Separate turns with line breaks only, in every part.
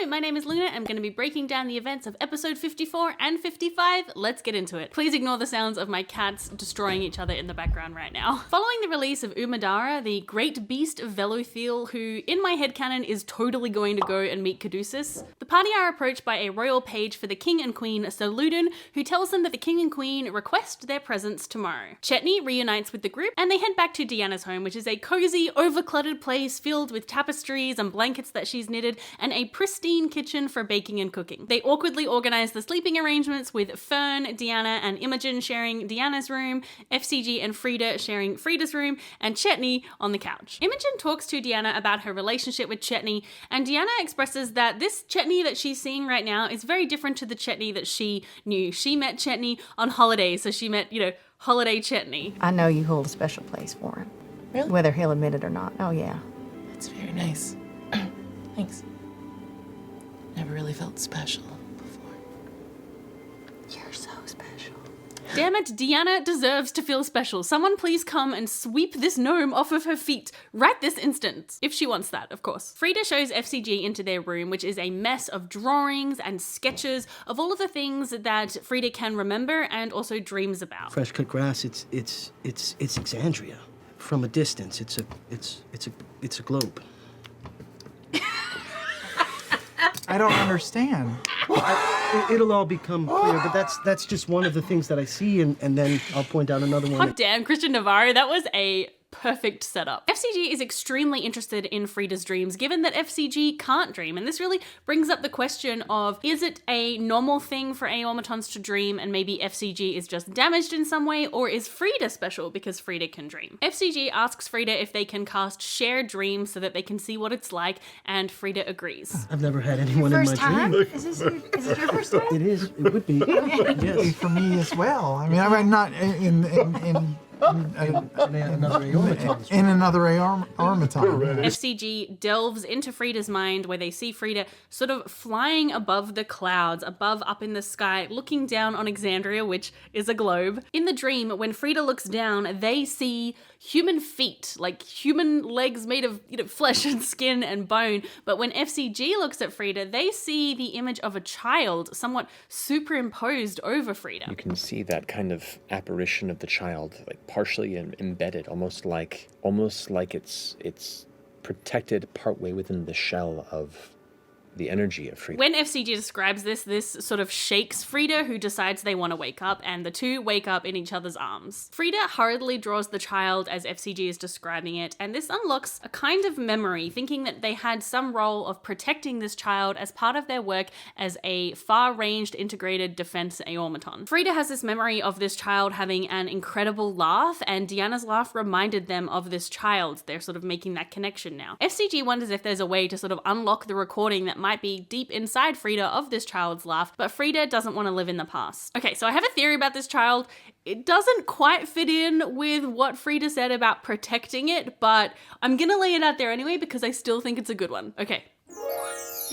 Hello, my name is Luna. I'm going to be breaking down the events of episode 54 and 55. Let's get into it. Please ignore the sounds of my cats destroying each other in the background right now. Following the release of Umadara, the great beast of Velothil, who in my headcanon is totally going to go and meet Caduceus, the party are approached by a royal page for the king and queen Soludin, who tells them that the king and queen request their presence tomorrow. Chetney reunites with the group and they head back to Deanna's home, which is a cozy, overcluttered place filled with tapestries and blankets that she's knitted and a pristine kitchen for baking and cooking. They awkwardly organize the sleeping arrangements with Fearne, Deanna and Imogen sharing Deanna's room, FCG and FRIDA sharing FRIDA's room, and Chetney on the couch. Imogen talks to Deanna about her relationship with Chetney, and Deanna expresses that this Chetney that she's seeing right now is very different to the Chetney that she knew. She met Chetney on holiday, so she met, holiday Chetney.
I know you hold a special place for him.
Really?
Whether he'll admit it or not. Oh, yeah.
That's very nice. Thanks. Never really felt special before.
You're so special.
Damn it, Deanna deserves to feel special. Someone please come and sweep this gnome off of her feet right this instant. If she wants that, of course. FRIDA shows FCG into their room, which is a mess of drawings and sketches of all of the things that FRIDA can remember and also dreams about.
Fresh cut grass, it's Exandria. From a distance, it's a globe.
I don't understand.
It'll all become clear, but that's just one of the things that I see, and then I'll point out another one.
God damn, Christian Navarro, that was a perfect setup. FCG is extremely interested in FRIDA's dreams, given that FCG can't dream, and this really brings up the question of, is it a normal thing for automatons to dream and maybe FCG is just damaged in some way, or is FRIDA special because FRIDA can dream? FCG asks FRIDA if they can cast shared dreams so that they can see what it's like, and FRIDA agrees.
I've never had anyone in my dream.
Is it your first time?
It is. It would be. Yes.
For me as well. I mean, I'm not in another Armaton.
FCG delves into FRIDA's mind where they see FRIDA sort of flying above the clouds, up in the sky, looking down on Exandria, which is a globe. In the dream, when FRIDA looks down, they see human feet, like human legs made of flesh and skin and bone. But when FCG looks at FRIDA, they see the image of a child somewhat superimposed over FRIDA.
You can see that kind of apparition of the child, like partially embedded, almost like it's protected partway within the shell of the energy of FRIDA.
When FCG describes this sort of shakes FRIDA, who decides they want to wake up, and the two wake up in each other's arms. FRIDA hurriedly draws the child as FCG is describing it, and this unlocks a kind of memory, thinking that they had some role of protecting this child as part of their work as a far-ranged integrated defense automaton. FRIDA has this memory of this child having an incredible laugh, and Deanna's laugh reminded them of this child. They're sort of making that connection now. FCG wonders if there's a way to sort of unlock the recording that might be deep inside FRIDA of this child's laugh, but FRIDA doesn't want to live in the past. Okay, so I have a theory about this child. It doesn't quite fit in with what FRIDA said about protecting it, but I'm gonna lay it out there anyway because I still think it's a good one. Okay.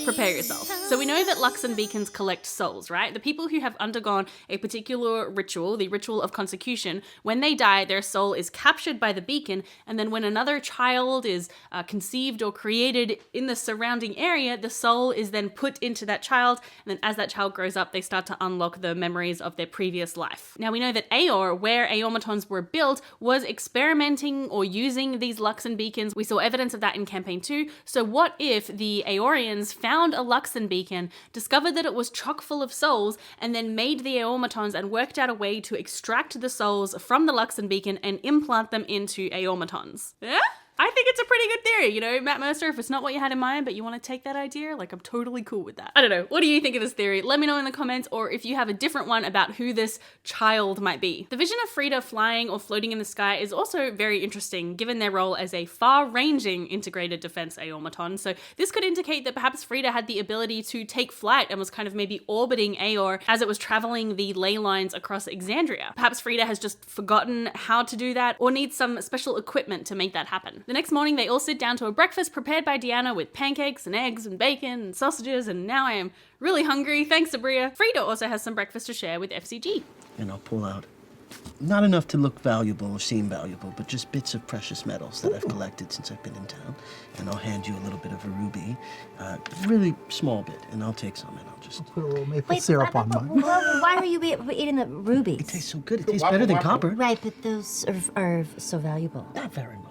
Prepare yourself. So we know that Luxon beacons collect souls, right? The people who have undergone a particular ritual, the ritual of consecution, when they die, their soul is captured by the beacon, and then when another child is conceived or created in the surrounding area, the soul is then put into that child, and then as that child grows up, they start to unlock the memories of their previous life. Now we know that Aor, where automatons were built, was experimenting or using these Luxon beacons. We saw evidence of that in Campaign 2, so what if the Aorians found a Luxon beacon, discovered that it was chock full of souls, and then made the automatons and worked out a way to extract the souls from the Luxon beacon and implant them into automatons? Yeah? I think it's a pretty good theory, Matt Mercer, if it's not what you had in mind, but you want to take that idea, I'm totally cool with that. I don't know, what do you think of this theory? Let me know in the comments, or if you have a different one about who this child might be. The vision of FRIDA flying or floating in the sky is also very interesting, given their role as a far-ranging integrated defense automaton, so this could indicate that perhaps FRIDA had the ability to take flight and was kind of maybe orbiting Aor as it was traveling the ley lines across Exandria. Perhaps FRIDA has just forgotten how to do that, or needs some special equipment to make that happen. The next morning, they all sit down to a breakfast prepared by Deanna with pancakes and eggs and bacon and sausages, and now I am really hungry, thanks Abria. FRIDA also has some breakfast to share with FCG.
And I'll pull out Not enough to look valuable or seem valuable, but just bits of precious metals that I've collected since I've been in town. And I'll hand you a little bit of a ruby, really small bit, and I'll take some and I'll just...
Put a little maple syrup on mine.
Why are you eating the rubies?
It tastes so good. It tastes better than copper.
Right, but those are so valuable.
Not very much.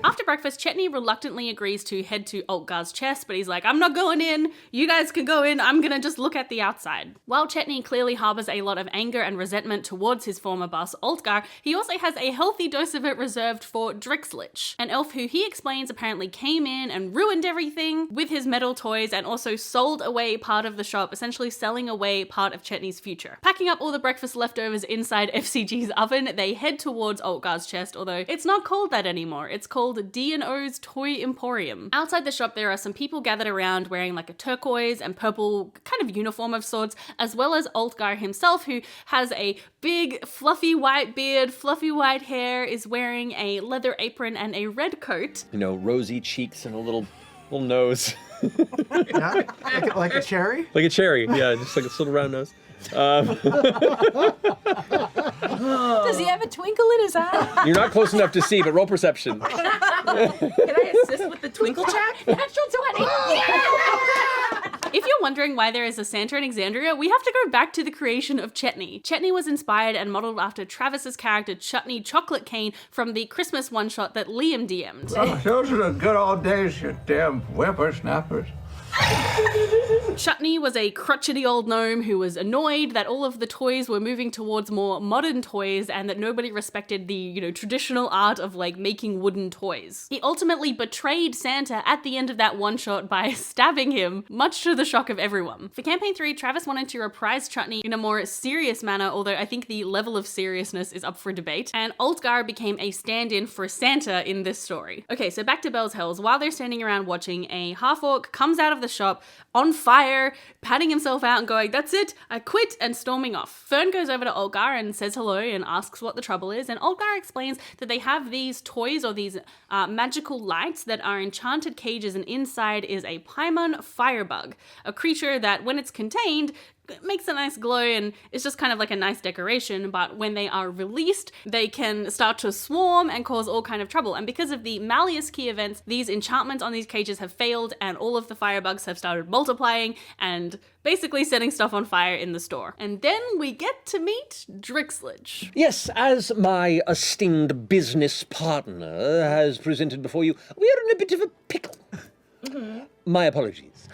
After breakfast, Chetney reluctantly agrees to head to Oltgar's chest, but he's like, I'm not going in. You guys can go in. I'm gonna just look at the outside. While Chetney clearly harbors a lot of anger and resentment towards his former boss, Oltgar, he also has a healthy dose of it reserved for Drixlich, an elf who he explains apparently came in and ruined everything with his metal toys and also sold away part of the shop, essentially selling away part of Chetney's future. Packing up all the breakfast leftovers inside FCG's oven, they head towards Oltgar's chest, although it's not called that anymore. It's called D&Os Toy Emporium. Outside the shop, there are some people gathered around wearing like a turquoise and purple kind of uniform of sorts, as well as Oltgar himself, who has a big fluffy white beard, fluffy white hair, is wearing a leather apron and a red coat.
You know, rosy cheeks and a little nose.
Yeah? Like a cherry?
Like a cherry, yeah, just like a little round nose.
Does he have a twinkle in his eye?
You're not close enough to see, but roll perception.
Can I assist with the twinkle check?
Natural 20.
If you're wondering why there is a Santa in Exandria, we have to go back to the creation of Chetney. Chetney was inspired and modeled after Travis's character Chutney Chocolate Cane from the Christmas one-shot that Liam DM'd.
Oh, those are the good old days, you damn whippersnappers.
Chutney was a crotchety old gnome who was annoyed that all of the toys were moving towards more modern toys and that nobody respected the, traditional art of like making wooden toys. He ultimately betrayed Santa at the end of that one shot by stabbing him, much to the shock of everyone. For campaign 3, Travis wanted to reprise Chutney in a more serious manner, although I think the level of seriousness is up for debate, and Oltgar became a stand-in for Santa in this story. Okay, so back to Bell's Hells. While they're standing around watching, a half-orc comes out of the shop on fire, patting himself out and going, "That's it, I quit," and storming off. Fearne goes over to Oltgar and says hello and asks what the trouble is, and Oltgar explains that they have these toys or these magical lights that are enchanted cages, and inside is a Paimon firebug, a creature that when it's contained makes a nice glow and it's just kind of like a nice decoration, but when they are released, they can start to swarm and cause all kind of trouble. And because of the Malleus key events, these enchantments on these cages have failed and all of the firebugs have started multiplying and basically setting stuff on fire in the store. And then we get to meet Drixlich.
Yes, as my esteemed business partner has presented before you, we are in a bit of a pickle. My apologies.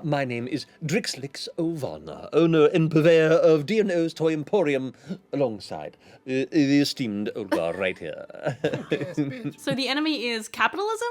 My name is Drixlich Ovana, owner and purveyor of D&Os Toy Emporium, alongside the esteemed Oltgar right here.
So the enemy is capitalism?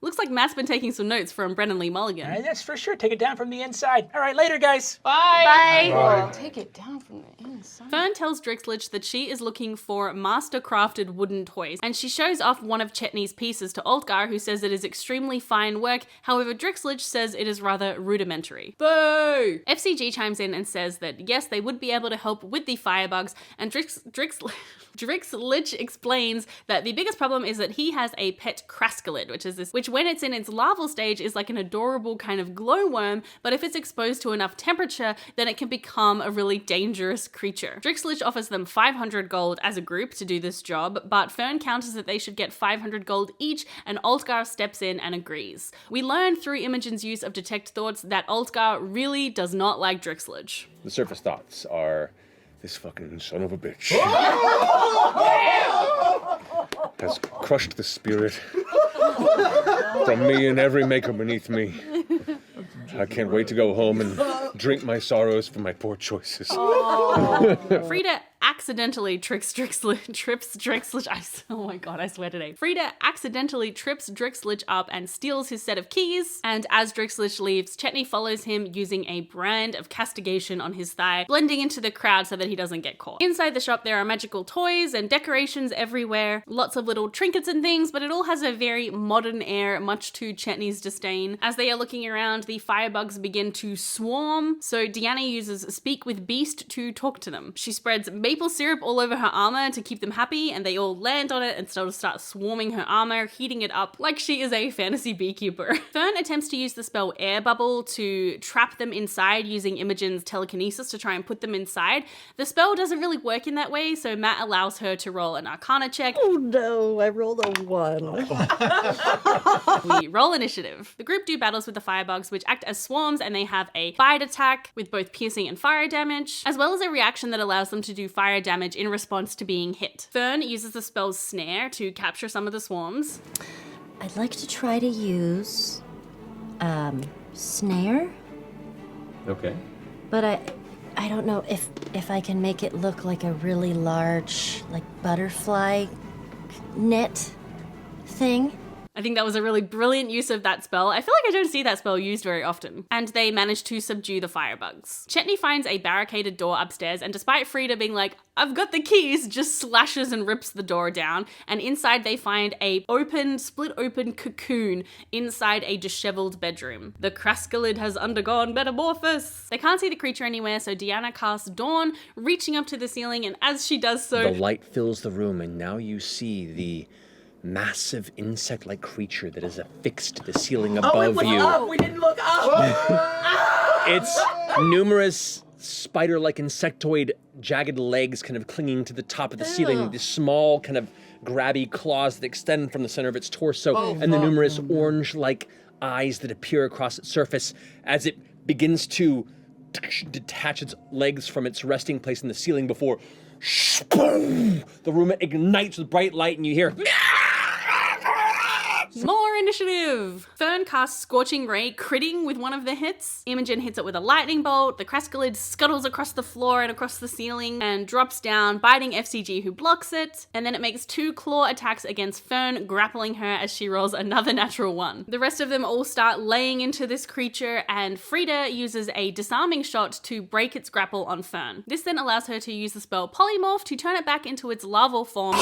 Looks like Matt's been taking some notes from Brennan Lee Mulligan.
That's for sure. Take it down from the inside. All right, later, guys.
Bye.
Oh, take it down from the inside.
Fearne tells Drixlich that she is looking for master-crafted wooden toys, and she shows off one of Chetney's pieces to Oltgar, who says it is extremely fine work. However, Drixlich says it is rather rudimentary. Boo! FCG chimes in and says that yes, they would be able to help with the firebugs, and Drixlich explains that the biggest problem is that he has a pet craskkalid, which when it's in its larval stage is like an adorable kind of glowworm, but if it's exposed to enough temperature, then it can become a really dangerous creature. Drixlich offers them 500 gold as a group to do this job, but Fearne counters that they should get 500 gold each, and Oltgar steps in and agrees. We learn through Imogen's use of detect thoughts that Oltgar really does not like Drixlich.
The surface thoughts are, this fucking son of a bitch has crushed the spirit from me and every maker beneath me. I can't wait to go home and drink my sorrows for my poor choices.
FRIDA accidentally trips Drixlich. Oh my god, I swear today. FRIDA accidentally trips Drixlich up and steals his set of keys, and as Drixlich leaves, Chetney follows him using a brand of castigation on his thigh, blending into the crowd so that he doesn't get caught. Inside the shop, there are magical toys and decorations everywhere, lots of little trinkets and things, but it all has a very modern air, much to Chetney's disdain. As they are looking around, the firebugs begin to swarm, so Deanna uses Speak with Beast to talk to them. She spreads maple syrup all over her armor to keep them happy, and they all land on it and start swarming her armor, heating it up like she is a fantasy beekeeper. Fearne attempts to use the spell Air Bubble to trap them inside using Imogen's telekinesis to try and put them inside. The spell doesn't really work in that way, so Matt allows her to roll an Arcana check.
Oh no, I rolled a 1.
We roll initiative. The group do battles with the firebugs, which act as swarms, and they have a bite attack with both piercing and fire damage, as well as a reaction that allows them to do fire damage in response to being hit. Fearne uses the spell's Snare to capture some of the swarms.
I'd like to try to use snare,
Okay.
but I don't know if I can make it look like a really large, like, butterfly net thing.
I think that was a really brilliant use of that spell. I feel like I don't see that spell used very often. And they manage to subdue the firebugs. Chetney finds a barricaded door upstairs, and despite FRIDA being like, I've got the keys, just slashes and rips the door down. And inside they find a split open cocoon inside a disheveled bedroom. The craskkalid has undergone metamorphosis. They can't see the creature anywhere, so Deanna casts Dawn, reaching up to the ceiling, and as she does so,
The light fills the room, and now you see the massive insect-like creature that is affixed to the ceiling above you.
We didn't look up!
Its numerous spider-like insectoid jagged legs kind of clinging to the top of the ceiling, the small kind of grabby claws that extend from the center of its torso, and the numerous orange-like eyes that appear across its surface as it begins to detach its legs from its resting place in the ceiling before the room ignites with bright light, and you hear
more initiative! Fearne casts Scorching Ray, critting with one of the hits. Imogen hits it with a lightning bolt. The craskkalid scuttles across the floor and across the ceiling and drops down, biting FCG, who blocks it. And then it makes 2 claw attacks against Fearne, grappling her as she rolls another natural 1. The rest of them all start laying into this creature, and FRIDA uses a disarming shot to break its grapple on Fearne. This then allows her to use the spell Polymorph to turn it back into its larval form.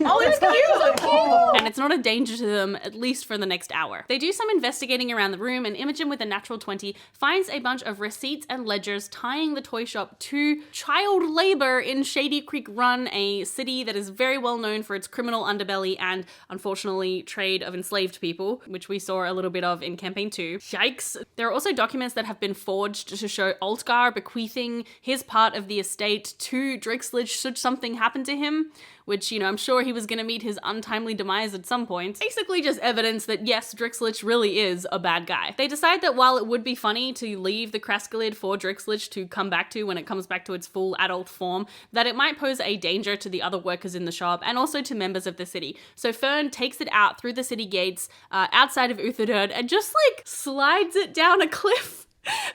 Oh, it's cute!
And it's not a danger to them, at least for the next hour. They do some investigating around the room, and Imogen, with a natural 20, finds a bunch of receipts and ledgers tying the toy shop to child labor in Shady Creek Run, a city that is very well known for its criminal underbelly and, unfortunately, trade of enslaved people, which we saw a little bit of in Campaign 2. Yikes. There are also documents that have been forged to show Oltgar bequeathing his part of the estate to Drixlich should something happen to him, which, you know, I'm sure he was going to meet his untimely demise at some point. Basically just evidence that, yes, Drixlich really is a bad guy. They decide that while it would be funny to leave the craskkalid for Drixlich to come back to when it comes back to its full adult form, that it might pose a danger to the other workers in the shop and also to members of the city. So Fearne takes it out through the city gates outside of Uthaderd and just, like, slides it down a cliff.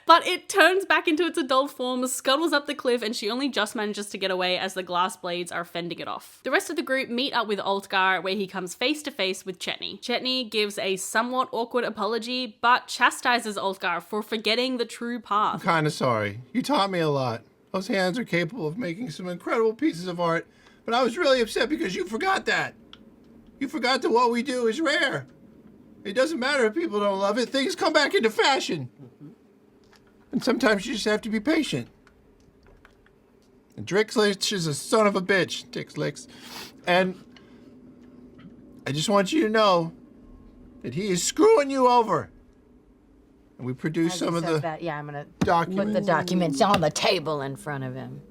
But it turns back into its adult form, scuttles up the cliff, and she only just manages to get away as the glass blades are fending it off. The rest of the group meet up with Oltgar, where he comes face to face with Chetney. Chetney gives a somewhat awkward apology, but chastises Oltgar for forgetting the true path.
I'm kind of sorry. You taught me a lot. Those hands are capable of making some incredible pieces of art, but I was really upset because you forgot that. You forgot that what we do is rare. It doesn't matter if people don't love it. Things come back into fashion. And sometimes you just have to be patient. And Drixlich is a son of a bitch, Dixlix. And I just want you to know that he is screwing you over. And we produced some of the
I'm gonna
documents.
put the documents on the table in front of him.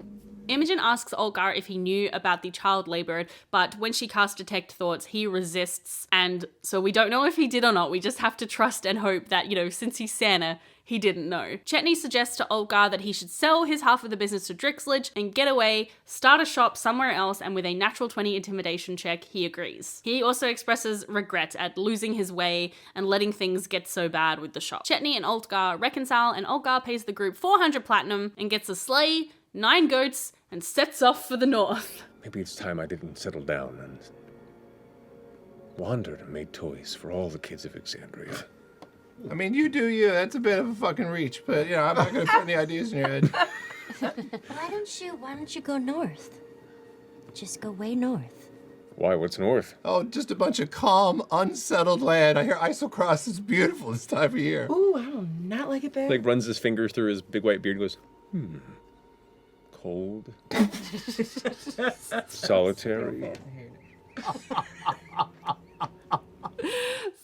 Imogen asks Oltgar if he knew about the child labor, but when she casts Detect Thoughts, he resists, and so we don't know if he did or not. We just have to trust and hope that, you know, since he's Santa, he didn't know. Chetney suggests to Oltgar that he should sell his half of the business to Drixlich and get away, start a shop somewhere else, and with a natural 20 intimidation check, he agrees. He also expresses regret at losing his way and letting things get so bad with the shop. Chetney and Oltgar reconcile, and Oltgar pays the group 400 platinum and gets a sleigh, 9 goats, and sets off for the north.
maybe it's time I didn't settle down and wandered and made toys for all the kids of Exandria.
I mean, you do you. That's a bit of a fucking reach, but, you know, I'm not going to put any ideas in your head.
Why don't you go north? Just go way north.
Why? What's north?
Oh, just a bunch of calm, unsettled land. I hear Isocross is beautiful this time of year.
Ooh, I do not like it there.
Like runs his fingers through his big white beard and goes, Cold. Solitary.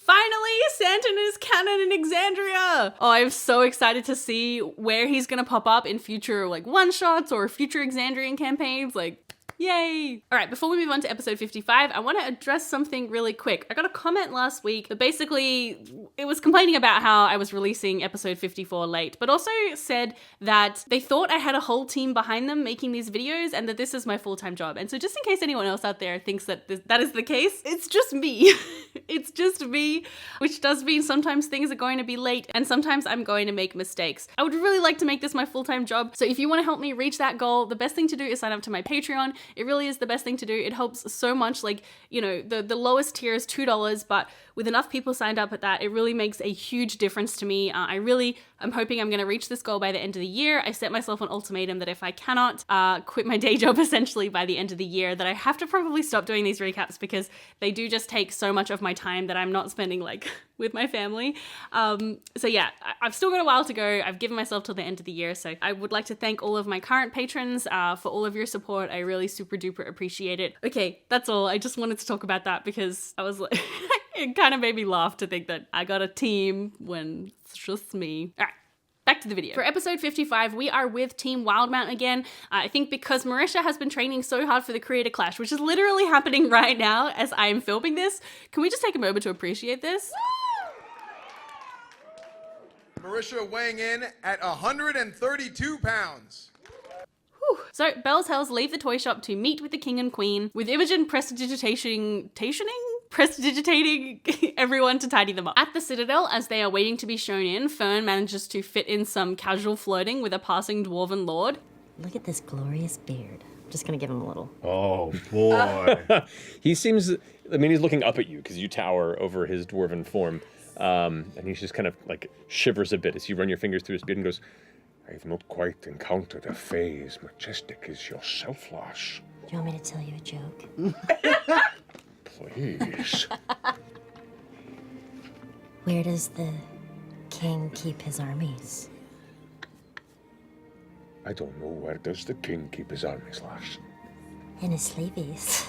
Finally, Santon is canon in Exandria! Oh, I'm so excited to see where he's gonna pop up in future, like, one-shots or future Exandrian campaigns, like, yay! All right, before we move on to episode 55, I want to address something really quick. I got a comment last week that basically, it was complaining about how I was releasing episode 54 late, but also said that they thought I had a whole team behind them making these videos and that this is my full-time job. And so just in case anyone else out there thinks that that is the case, it's just me. It's just me, which does mean sometimes things are going to be late and sometimes I'm going to make mistakes. I would really like to make this my full-time job. So if you want to help me reach that goal, the best thing to do is sign up to my Patreon. It really is the best thing to do. It helps so much. Like, you know, the lowest tier is $2, but with enough people signed up at that, it really makes a huge difference to me. I'm hoping I'm going to reach this goal by the end of the year. I set myself an ultimatum that if I cannot quit my day job essentially by the end of the year, that I have to probably stop doing these recaps because they do just take so much of my time that I'm not spending like with my family. So yeah, I've still got a while to go. I've given myself till the end of the year. So I would like to thank all of my current patrons for all of your support. I really super duper appreciate it. Okay, that's all. I just wanted to talk about that because I was like, it kind of made me laugh to think that I got a team when it's just me. All right. Back to the video. For episode 55, we are with Team Wildmount again. I think because Marisha has been training so hard for the Creator Clash, which is literally happening right now as I am filming this. Can we just take a moment to appreciate this?
Marisha weighing in at 132 pounds.
So, Belle's Hells leave the toy shop to meet with the king and queen, with Imogen prestidigitating everyone to tidy them up. At the Citadel, as they are waiting to be shown in, Fearne manages to fit in some casual flirting with a passing dwarven lord.
Look at this glorious beard. I'm just gonna give him a little.
Oh, boy. He seems, I mean, he's looking up at you because you tower over his dwarven form. And he just kind of like shivers a bit as you run your fingers through his beard and goes, I've not quite encountered a fae as majestic as yourself, lass.
Do you want me to tell you a joke?
Please.
Where does the king keep his armies?
I don't know, where does the king keep his armies, lass?
In his sleeveys.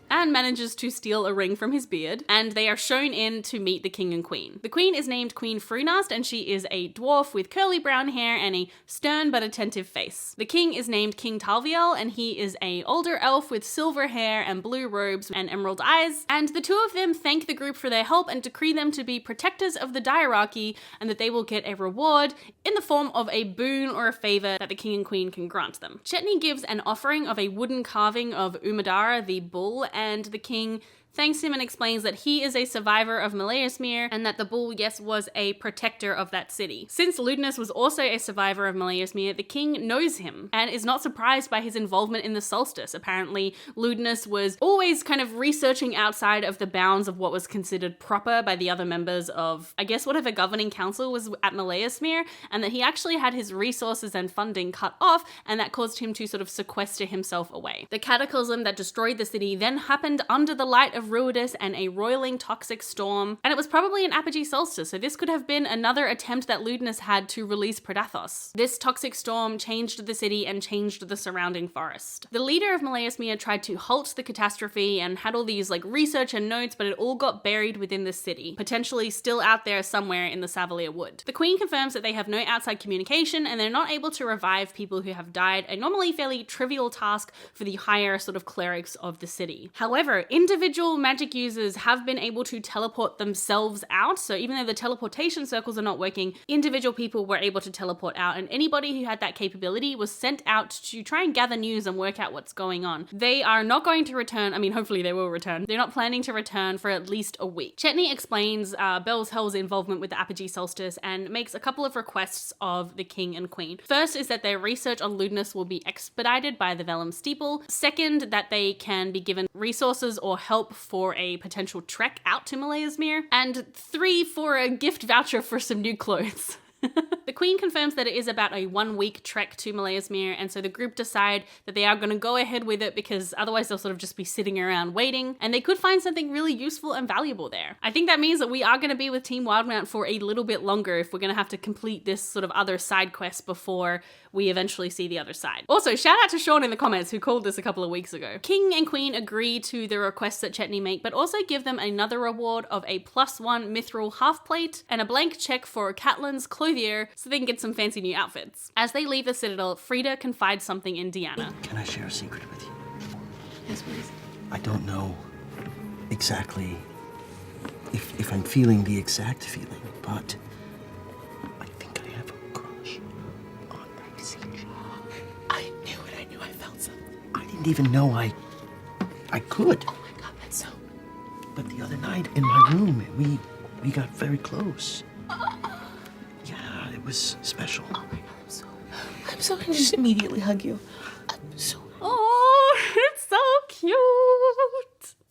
Anne manages to steal a ring from his beard, and they are shown in to meet the king and queen. The queen is named Queen Frunast, and she is a dwarf with curly brown hair and a stern but attentive face. The king is named King Talviel, and he is an older elf with silver hair and blue robes and emerald eyes, and the two of them thank the group for their help and decree them to be protectors of the diarchy, and that they will get a reward in the form of a boon or a favor that the king and queen can grant them. Chetney gives an offering of a wooden carving of Umadara, the bull, and the king thanks him and explains that he is a survivor of Meleismere and that the bull, yes, was a protector of that city. Since Ludinus was also a survivor of Meleismere, the king knows him and is not surprised by his involvement in the solstice. Apparently, Ludinus was always kind of researching outside of the bounds of what was considered proper by the other members of, I guess, whatever governing council was at Meleismere, and that he actually had his resources and funding cut off, and that caused him to sort of sequester himself away. The cataclysm that destroyed the city then happened under the light of Ruidus and a roiling toxic storm, and it was probably an apogee solstice, so this could have been another attempt that Ludinus had to release Predathos. This toxic storm changed the city and changed the surrounding forest. The leader of Meleismere tried to halt the catastrophe and had all these like research and notes, but it all got buried within the city, potentially still out there somewhere in the Savalier Wood. The Queen confirms that they have no outside communication and they're not able to revive people who have died, a normally fairly trivial task for the higher sort of clerics of the city. However, individual magic users have been able to teleport themselves out, so even though the teleportation circles are not working, individual people were able to teleport out, and anybody who had that capability was sent out to try and gather news and work out what's going on. They are not going to return, I mean hopefully they will return, they're not planning to return for at least a week. Chetney explains Belle's Hell's involvement with the apogee solstice and makes a couple of requests of the king and queen. First is that their research on Ludinus will be expedited by the Vellum Steeple. Second, that they can be given resources or help for a potential trek out to Meleismere. And 3, for a gift voucher for some new clothes. The Queen confirms that it is about a 1-week trek to Melaesmere, and so the group decide that they are going to go ahead with it because otherwise they'll sort of just be sitting around waiting, and they could find something really useful and valuable there. I think that means that we are going to be with Team Wildmount for a little bit longer if we're going to have to complete this sort of other side quest before we eventually see the other side. Also, shout out to Sean in the comments who called this a couple of weeks ago. King and Queen agree to the requests that Chetney make, but also give them another reward of a +1 mithril half plate and a blank check for Catelyn's clothier so they can get some fancy new outfits. As they leave the Citadel, FRIDA confides something in Deanna.
Can I share a secret with you?
Yes, please.
I don't know exactly if I'm feeling the exact feeling, but I think I have a crush on FCG.
I knew it. I knew I felt something.
I didn't even know I could.
Oh my God, that's so...
But the other night in my room, we got very close. Yeah, it was special.
Oh my God, I'm so... I just immediately hug you. I'm so...
Oh, it's so cute.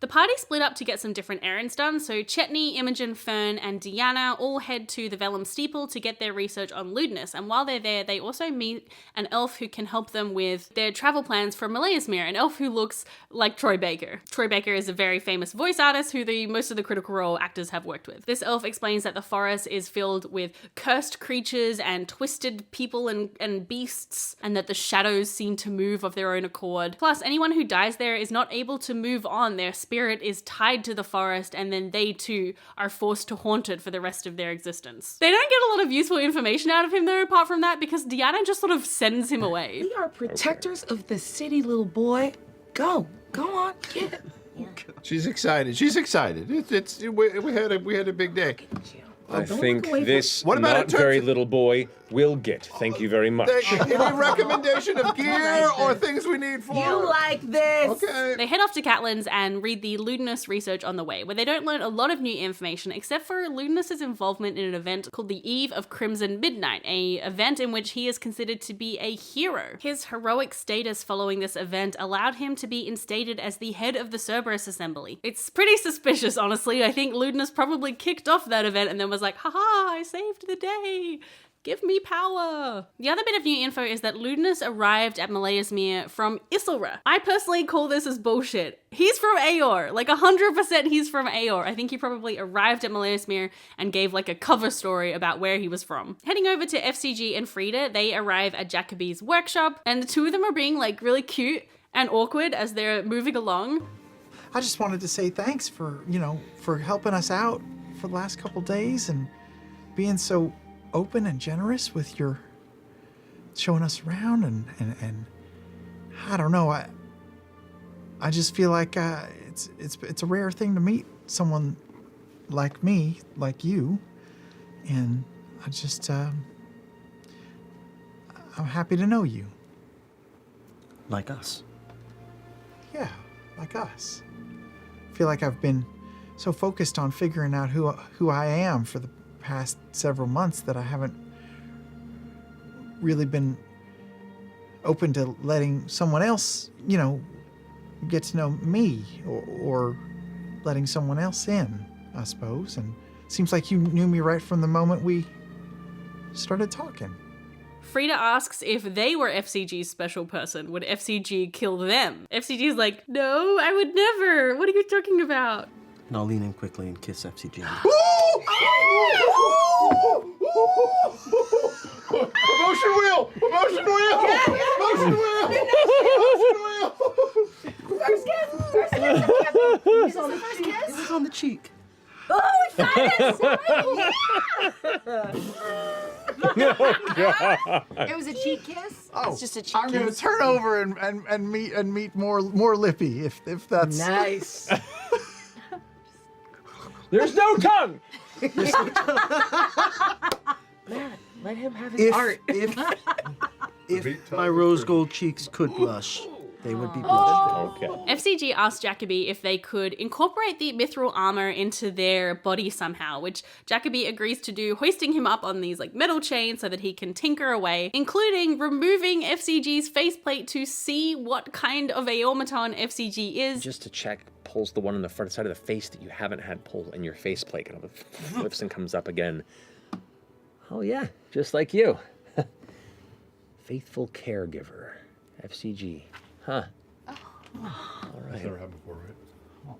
The party split up to get some different errands done, so Chetney, Imogen, Fearne, and Deanna all head to the Vellum Steeple to get their research on lewdness, and while they're there, they also meet an elf who can help them with their travel plans for Melaesmere, an elf who looks like Troy Baker. Troy Baker is a very famous voice artist who most of the Critical Role actors have worked with. This elf explains that the forest is filled with cursed creatures and twisted people and beasts, and that the shadows seem to move of their own accord. Plus, anyone who dies there is not able to move on. Their spirit is tied to the forest, and then they too are forced to haunt it for the rest of their existence. They don't get a lot of useful information out of him though, apart from that, because Deanna just sort of sends him away.
We are protectors of the city, little boy. Go on, get it.
She's excited. She's excited. We had a big day.
I think this
What about
not very little boy will get. Thank you very much.
Any recommendation of gear or things we need for?
You like this?
Okay.
They head off to Catelyn's and read the lewdness research on the way, where they don't learn a lot of new information except for lewdness's involvement in an event called the Eve of Crimson Midnight, a event in which he is considered to be a hero. His heroic status following this event allowed him to be instated as the head of the Cerberus Assembly. It's pretty suspicious, honestly. I think lewdness probably kicked off that event and then was like, haha, I saved the day. Give me power. The other bit of new info is that lewdness arrived at Melaesmere from Isilra. I personally call this as bullshit. He's from Aor, like 100% he's from Aor. I think he probably arrived at Melaesmere and gave like a cover story about where he was from. Heading over to FCG and FRIDA, they arrive at Jacoby's workshop, and the two of them are being like really cute and awkward as they're moving along.
I just wanted to say thanks for helping us out for the last couple days and being so open and generous with your showing us around and I don't know, I just feel like it's a rare thing to meet someone like me, like you, and I just I'm happy to know you.
Like us.
Yeah, like us. I feel like I've been so focused on figuring out who I am for the past several months that I haven't really been open to letting someone else, get to know me or letting someone else in, I suppose. And it seems like you knew me right from the moment we started talking.
FRIDA asks if they were FCG's special person, would FCG kill them? FCG's like, no, I would never. What are you talking about?
And I'll lean in quickly and kiss FCG.
Emotion wheel! Emotion wheel! Emotion wheel!
First kiss! Is on the first kiss?
It was on the cheek.
Oh, it's It was a cheek kiss?
Oh,
It's just a cheek
I'm gonna
kiss.
turn over and meet more lippy if that's
Nice.
There's no tongue!
Man, let him have his art.
If my rose gold cheeks could blush, they would be blushed.
Okay.
FCG asked Jacoby if they could incorporate the mithril armor into their body somehow, which Jacoby agrees to do, hoisting him up on these like metal chains so that he can tinker away, including removing FCG's faceplate to see what kind of automaton FCG is.
Just to check, pulls the one on the front side of the face that you haven't had pulled, and your faceplate kind of flips and comes up again. Oh, yeah, just like you. Faithful caregiver, FCG. Huh. All right.
That's never happened before, right?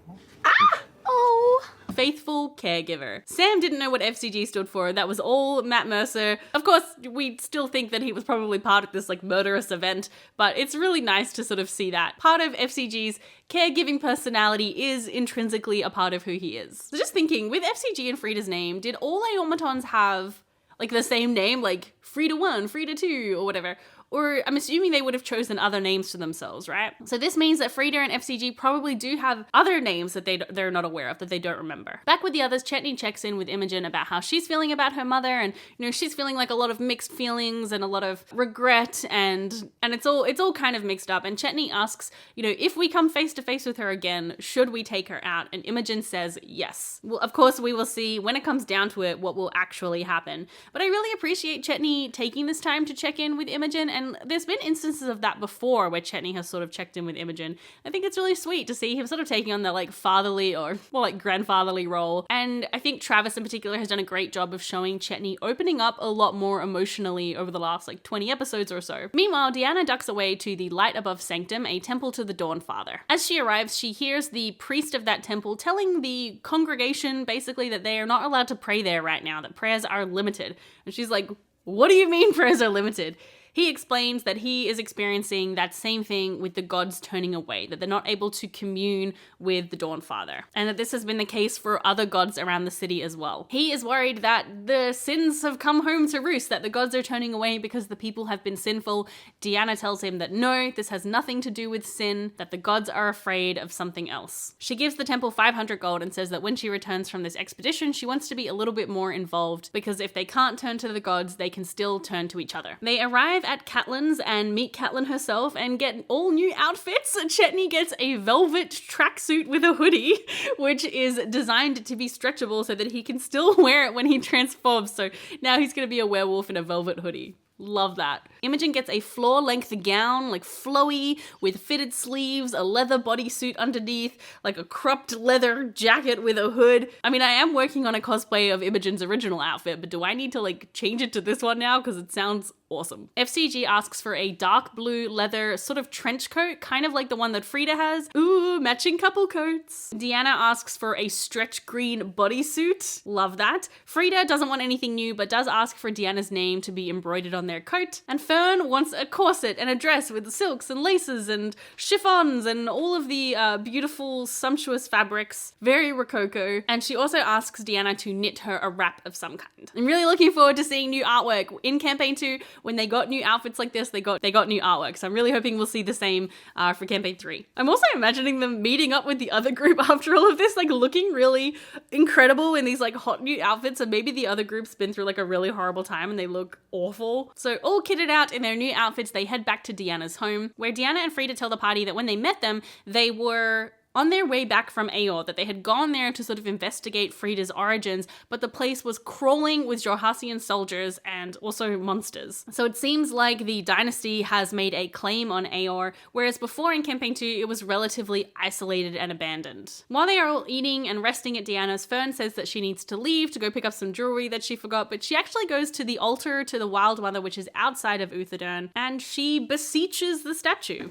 Oh, faithful caregiver. Sam didn't know what FCG stood for. That was all Matt Mercer. Of course, we still think that he was probably part of this like murderous event, but it's really nice to sort of see that part of FCG's caregiving personality is intrinsically a part of who he is. So just thinking, with FCG and Frida's name, did all automatons have like the same name, like Frida 1, Frida 2, or whatever? Or I'm assuming they would have chosen other names for themselves, right? So this means that Frida and FCG probably do have other names that they're not aware of, that they don't remember. Back with the others, Chetney checks in with Imogen about how she's feeling about her mother, and she's feeling like a lot of mixed feelings and a lot of regret, and it's all kind of mixed up. And Chetney asks, if we come face to face with her again, should we take her out? And Imogen says yes. Well, of course, we will see when it comes down to it what will actually happen. But I really appreciate Chetney taking this time to check in with Imogen. And there's been instances of that before where Chetney has sort of checked in with Imogen. I think it's really sweet to see him sort of taking on that like fatherly or more like grandfatherly role. And I think Travis in particular has done a great job of showing Chetney opening up a lot more emotionally over the last like 20 episodes or so. Meanwhile, Deanna ducks away to the Light Above Sanctum, a temple to the Dawn Father. As she arrives, she hears the priest of that temple telling the congregation basically that they are not allowed to pray there right now, that prayers are limited. And she's like, what do you mean prayers are limited? He explains that he is experiencing that same thing with the gods turning away, that they're not able to commune with the Dawn Father, and that this has been the case for other gods around the city as well. He is worried that the sins have come home to roost, that the gods are turning away because the people have been sinful. Deanna tells him that no, this has nothing to do with sin, that the gods are afraid of something else. She gives the temple 500 gold and says that when she returns from this expedition, she wants to be a little bit more involved, because if they can't turn to the gods, they can still turn to each other. They arrive at Catelyn's and meet Catelyn herself and get all new outfits. Chetney gets a velvet tracksuit with a hoodie, which is designed to be stretchable so that he can still wear it when he transforms. So now he's going to be a werewolf in a velvet hoodie. Love that. Imogen gets a floor-length gown, like flowy, with fitted sleeves, a leather bodysuit underneath, like a cropped leather jacket with a hood. I mean, I am working on a cosplay of Imogen's original outfit, but do I need to like change it to this one now? Because it sounds awesome. FCG asks for a dark blue leather sort of trench coat, kind of like the one that Frida has. Ooh, matching couple coats. Deanna asks for a stretch green bodysuit. Love that. Frida doesn't want anything new, but does ask for Deanna's name to be embroidered on their coat. And Fearne wants a corset and a dress with silks and laces and chiffons and all of the beautiful, sumptuous fabrics. Very rococo. And she also asks Deanna to knit her a wrap of some kind. I'm really looking forward to seeing new artwork. In Campaign 2, when they got new outfits like this, they got new artwork. So I'm really hoping we'll see the same for Campaign 3. I'm also imagining them meeting up with the other group after all of this, like looking really incredible in these like hot new outfits. And maybe the other group's been through like a really horrible time and they look awful. So all kitted out in their new outfits, they head back to Deanna's home, where Deanna and Frida tell the party that when they met them, they were on their way back from Aor, that they had gone there to sort of investigate Frida's origins, but the place was crawling with Jorhassian soldiers and also monsters. So it seems like the dynasty has made a claim on Aor, whereas before in Campaign 2, it was relatively isolated and abandoned. While they are all eating and resting at Deanna's, Fearne says that she needs to leave to go pick up some jewelry that she forgot, but she actually goes to the altar to the Wild Mother, which is outside of Uthadern, and she beseeches the statue.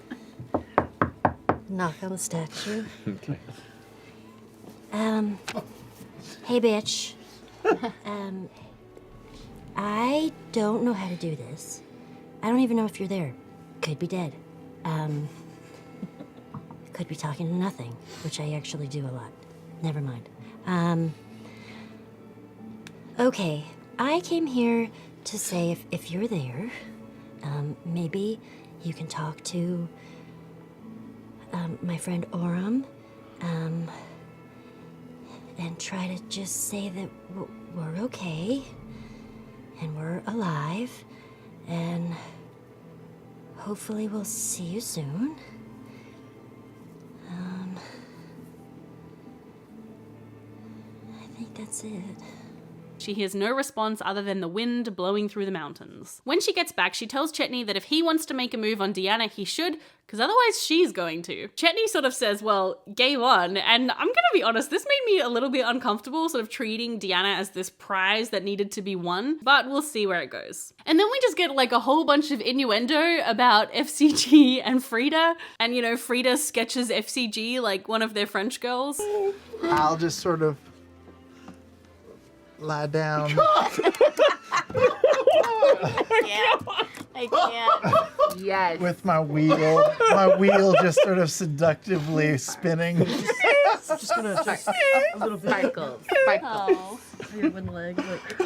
Knock on the statue.
Okay.
Hey, bitch. I don't know how to do this. I don't even know if you're there. Could be dead. Could be talking to nothing, which I actually do a lot. Never mind. Okay, I came here to say if you're there, maybe you can talk to my friend Oram, and try to just say that we're okay, and we're alive, and hopefully we'll see you soon. I think that's it.
She hears no response other than the wind blowing through the mountains. When she gets back, she tells Chetney that if he wants to make a move on Deanna, he should, because otherwise she's going to. Chetney sort of says, well, game on, and I'm gonna be honest, this made me a little bit uncomfortable, sort of treating Deanna as this prize that needed to be won, but we'll see where it goes. And then we just get like a whole bunch of innuendo about FCG and FRIDA, and you know, FRIDA sketches FCG like one of their French girls.
I'll just sort of lie down.
I can't.
Yes.
With my wheel just sort of seductively spinning.
Just gonna just a little bit.
Sparkles.
Oh.
Your one leg, like.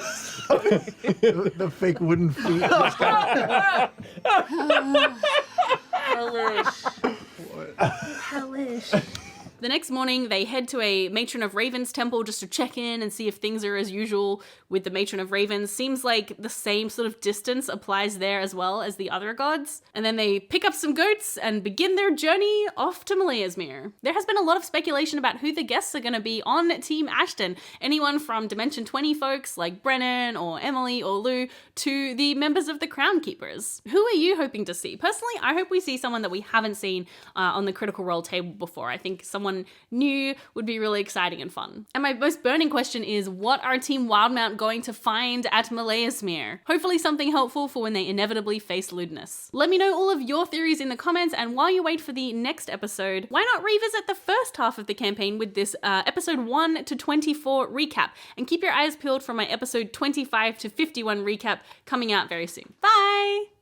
The fake wooden feet. Just kind
Hellish.
The next morning, they head to a Matron of Ravens temple just to check in and see if things are as usual with the Matron of Ravens. Seems like the same sort of distance applies there as well as the other gods. And then they pick up some goats and begin their journey off to Meleasmere. There has been a lot of speculation about who the guests are going to be on Team Ashton. Anyone from Dimension 20 folks like Brennan or Emily or Lou to the members of the Crown Keepers. Who are you hoping to see? Personally, I hope we see someone that we haven't seen on the Critical Role table before. I think someone new would be really exciting and fun. And my most burning question is, what are Team Wildmount going to find at Meleasmere? Hopefully something helpful for when they inevitably face lewdness. Let me know all of your theories in the comments, and while you wait for the next episode, why not revisit the first half of the campaign with this episode 1 to 24 recap, and keep your eyes peeled for my episode 25 to 51 recap coming out very soon. Bye!